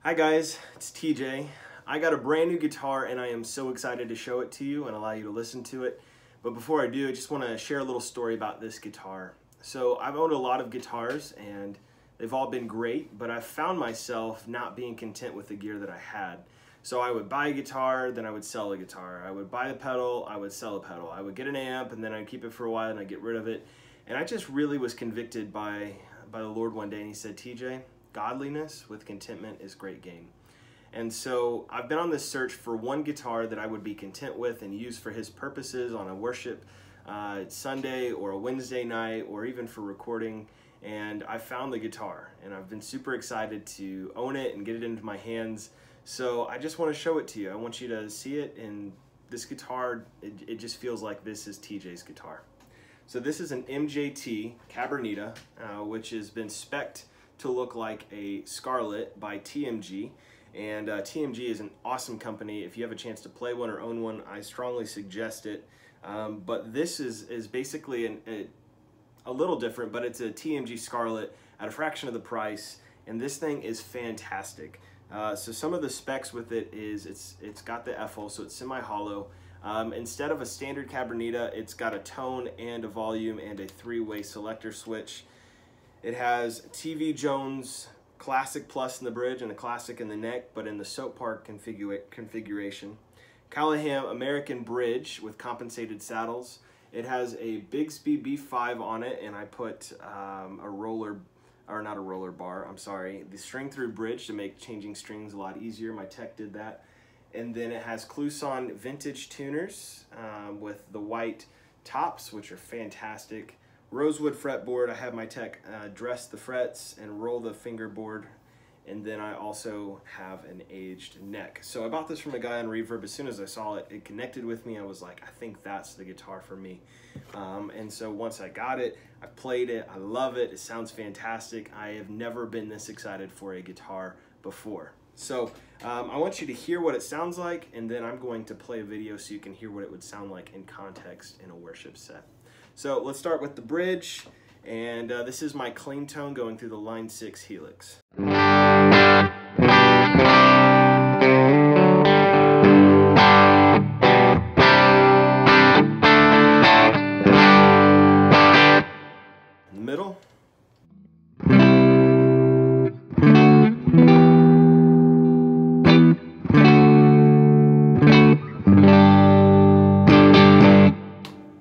Hi guys, it's TJ. I got a brand new guitar and I am so excited to show it to you and allow you to listen to it. But before I do, I just want to share a little story about this guitar. So I've owned a lot of guitars and they've all been great, but I've found myself not being content with the gear that I had. So I would buy a guitar, then I would sell a guitar. I would buy a pedal, I would sell a pedal. I would get an amp and then I'd keep it for a while and I'd get rid of it. And I just really was convicted by the Lord one day, and he said, TJ, godliness with contentment is great gain. And so I've been on this search for one guitar that I would be content with and use for his purposes on a worship Sunday or a Wednesday night or even for recording. And I found the guitar and I've been super excited to own it and get it into my hands. So I just want to show it to you. I want you to see it, and this guitar, it just feels like this is TJ's guitar. So this is an MJT Cabernita, which has been spec'd to look like a Scarlett by TMG. And TMG is an awesome company. If you have a chance to play one or own one, I strongly suggest it. But this is basically a little different, but it's a TMG Scarlett at a fraction of the price, and this thing is fantastic. So some of the specs with it is it's got the F-hole, so it's semi-hollow. Instead of a standard Cabernita, it's got a tone and a volume and a three-way selector switch. It has TV Jones Classic Plus in the bridge and a Classic in the neck, but in the Soapbar configuration. Callaham American bridge with compensated saddles. It has a Bigsby B5 on it, and I put a roller, or not a roller bar, I'm sorry, the string through bridge to make changing strings a lot easier. My tech did that. And then it has Kluson vintage tuners with the white tops, which are fantastic. Rosewood fretboard. I have my tech dress the frets and roll the fingerboard. And then I also have an aged neck. So I bought this from a guy on Reverb. As soon as I saw it, it connected with me. I was like, I think that's the guitar for me. And so once I got it, I played it. I love it. It sounds fantastic. I have never been this excited for a guitar before. So I want you to hear what it sounds like, and then I'm going to play a video so you can hear what it would sound like in context in a worship set. So let's start with the bridge, and this is my clean tone going through the line 6 Helix. In the middle.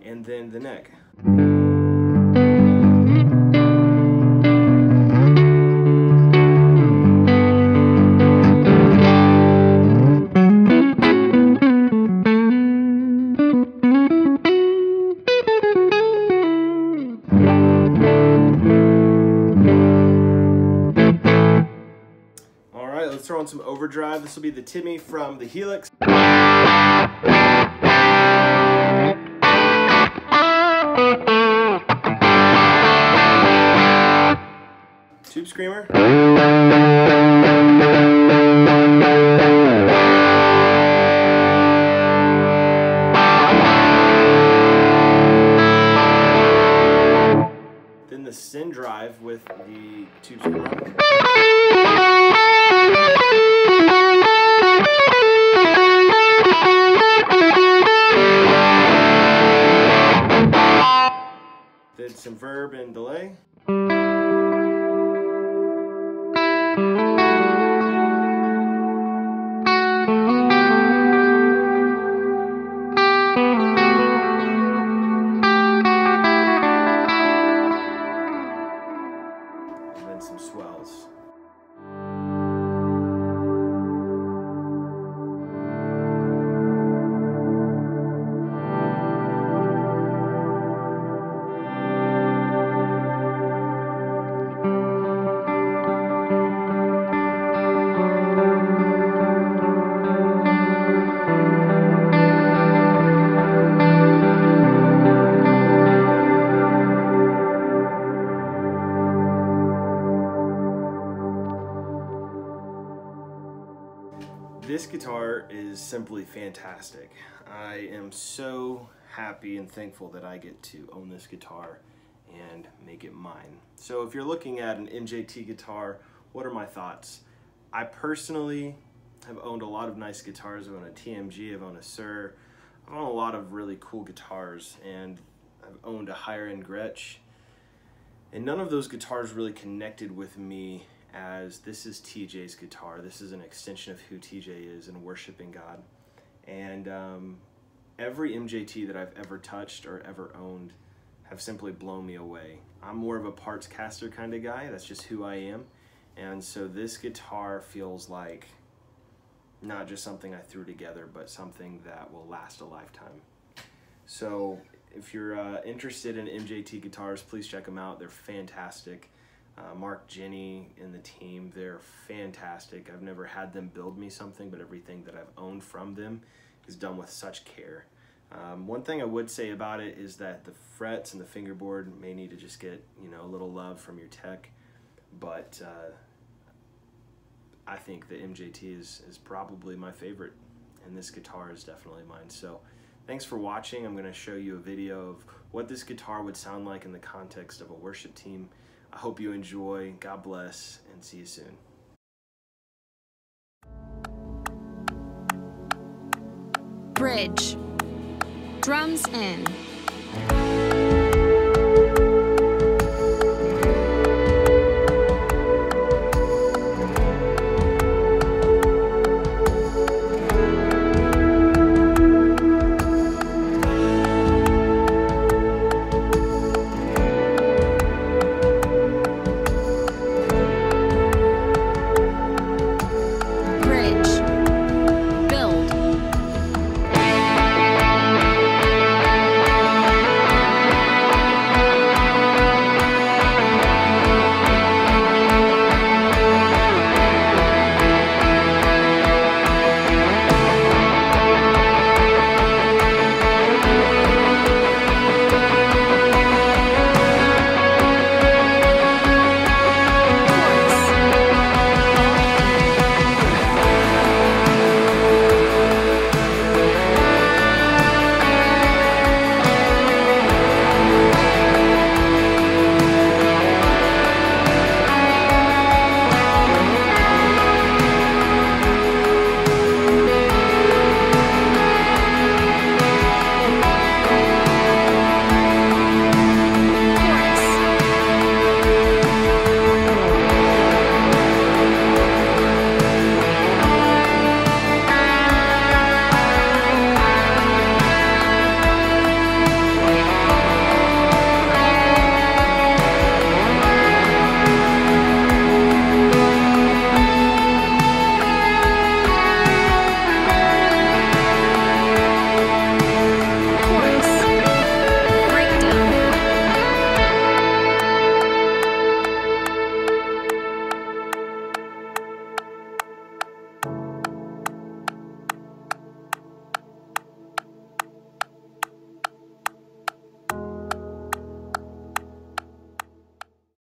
And then the neck. All right, let's throw on some overdrive. This will be the Timmy from the Helix. Tube screamer. Then the Sin drive with the tube screamer. Then some verb and delay. And then some swells. This guitar is simply fantastic. I am so happy and thankful that I get to own this guitar and make it mine. So if you're looking at an MJT guitar, what are my thoughts? I personally have owned a lot of nice guitars. I've owned a TMG, I've owned a Suhr, I've owned a lot of really cool guitars, and I've owned a higher end Gretsch. And none of those guitars really connected with me as this is TJ's guitar. This is an extension of who TJ is and worshiping God. And every MJT that I've ever touched or ever owned have simply blown me away. I'm more of a Partscaster kind of guy. That's just who I am. And so this guitar feels like not just something I threw together, but something that will last a lifetime. So if you're interested in MJT guitars, please check them out. They're fantastic. Mark, Jenny, and the team, they're fantastic. I've never had them build me something, but everything that I've owned from them is done with such care. One thing I would say about it is that the frets and the fingerboard may need to just get, you know, a little love from your tech, but I think the MJT is probably my favorite, and this guitar is definitely mine. So thanks for watching. I'm going to show you a video of what this guitar would sound like in the context of a worship team. I hope you enjoy. God bless, and see you soon. Bridge. Drums in.